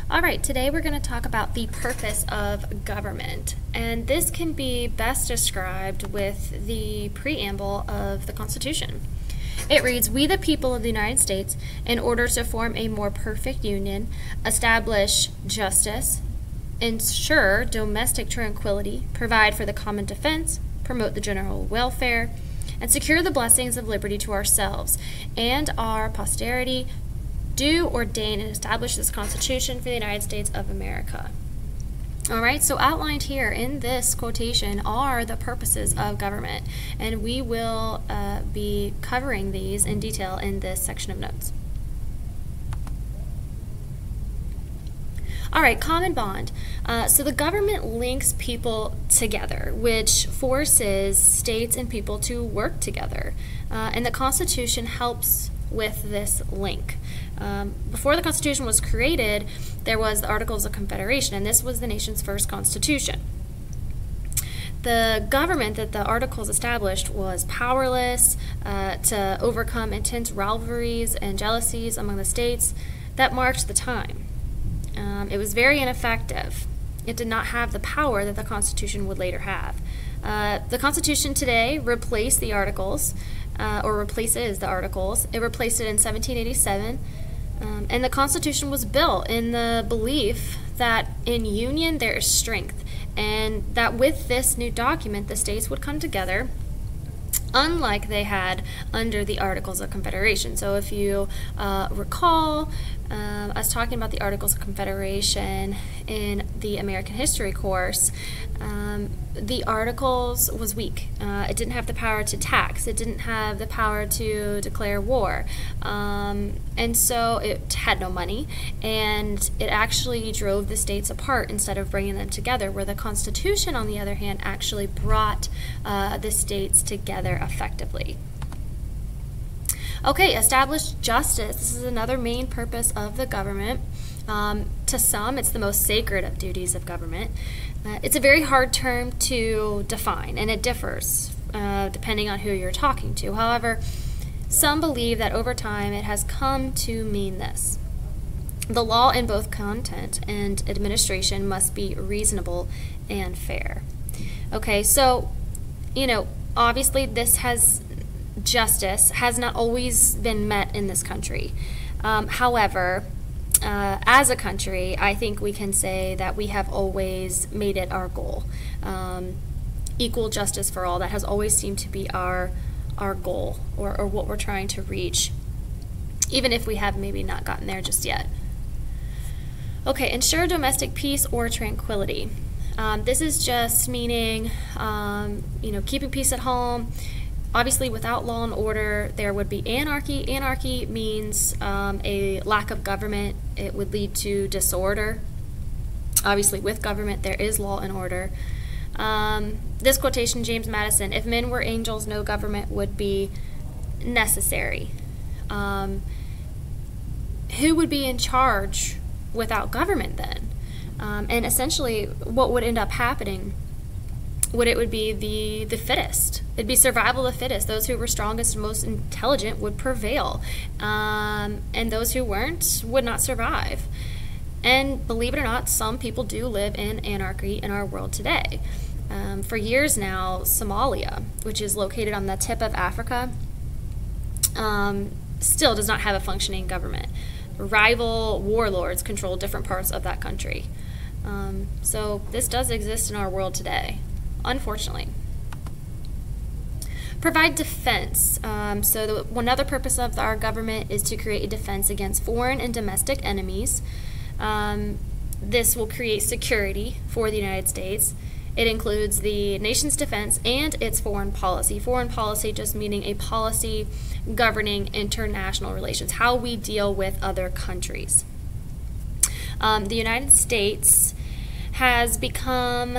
All right, today we're going to talk about the purpose of government, and this can be best described with the preamble of the Constitution. It reads, "We the people of the United States, in order to form a more perfect union, establish justice, ensure domestic tranquility, provide for the common defense, promote the general welfare, and secure the blessings of liberty to ourselves and our posterity, do ordain and establish this Constitution for the United States of America." All right, so outlined here in this quotation are the purposes of government, and we will be covering these in detail in this section of notes. All right, common bond. So the government links people together, which forces states and people to work together, and the Constitution helps with this link. Before the Constitution was created, there was the Articles of Confederation, and this was the nation's first constitution. The government that the Articles established was powerless to overcome intense rivalries and jealousies among the states that marked the time. It was very ineffective. It did not have the power that the Constitution would later have. The Constitution today replaced the Articles, or replaces the Articles. It replaced it in 1787, and the Constitution was built in the belief that in union there is strength, and that with this new document the states would come together unlike they had under the Articles of Confederation. So if you recall us talking about the Articles of Confederation in the American History course, the Articles was weak. It didn't have the power to tax. It didn't have the power to declare war. And so it had no money, and it actually drove the states apart instead of bringing them together, where the Constitution, on the other hand, actually brought the states together effectively. Okay, establish justice. This is another main purpose of the government. To some, it's the most sacred of duties of government. It's a very hard term to define, and it differs depending on who you're talking to. However, some believe that over time it has come to mean this: the law in both content and administration must be reasonable and fair. Okay, so, obviously justice has not always been met in this country. However, as a country, I think we can say that we have always made it our goal. Equal justice for all, that has always seemed to be our goal, or what we're trying to reach, even if we have maybe not gotten there just yet. Okay, ensure domestic peace or tranquility. This is just meaning, keeping peace at home. Obviously, without law and order, there would be anarchy. Anarchy means a lack of government. It would lead to disorder. Obviously, with government, there is law and order. This quotation, James Madison: "If men were angels, no government would be necessary." Who would be in charge without government then? And essentially, what would end up happening would be the fittest. It'd be survival of the fittest. Those who were strongest and most intelligent would prevail, and those who weren't would not survive. And believe it or not, some people do live in anarchy in our world today. For years now, Somalia, which is located on the tip of Africa, still does not have a functioning government. Rival warlords control different parts of that country. So this does exist in our world today, unfortunately. Provide defense. One other purpose of our government is to create a defense against foreign and domestic enemies. This will create security for the United States. It includes the nation's defense and its foreign policy. Foreign policy just meaning a policy governing international relations, how we deal with other countries. The United States has become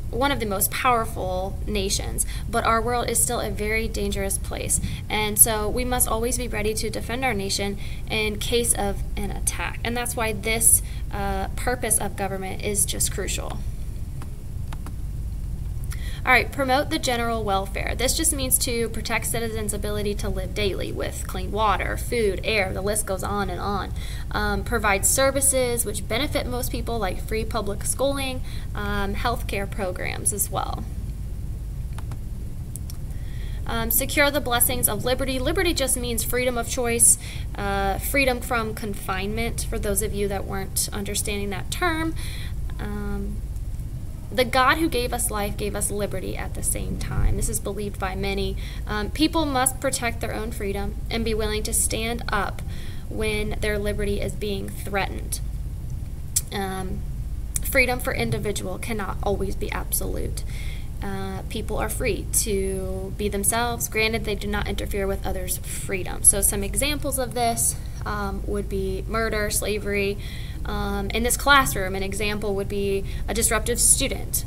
one of the most powerful nations, but our world is still a very dangerous place, and so we must always be ready to defend our nation in case of an attack, and that's why this purpose of government is just crucial. All right, promote the general welfare. This just means to protect citizens' ability to live daily with clean water, food, air, the list goes on and on. Provide services which benefit most people, like free public schooling, healthcare programs as well. Secure the blessings of liberty. Liberty just means freedom of choice, freedom from confinement, for those of you that weren't understanding that term. The God who gave us life gave us liberty at the same time. This is believed by many. People must protect their own freedom and be willing to stand up when their liberty is being threatened. Freedom for individual cannot always be absolute. People are free to be themselves, granted they do not interfere with others' freedom. So some examples of this would be murder, slavery. In this classroom, an example would be a disruptive student.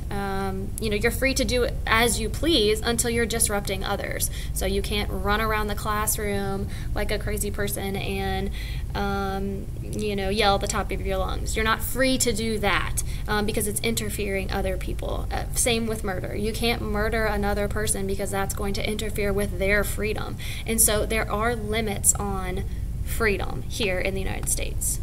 You're free to do as you please until you're disrupting others. So you can't run around the classroom like a crazy person and yell at the top of your lungs. You're not free to do that because it's interfering other people. Same with murder. You can't murder another person because that's going to interfere with their freedom. And so there are limits on freedom here in the United States.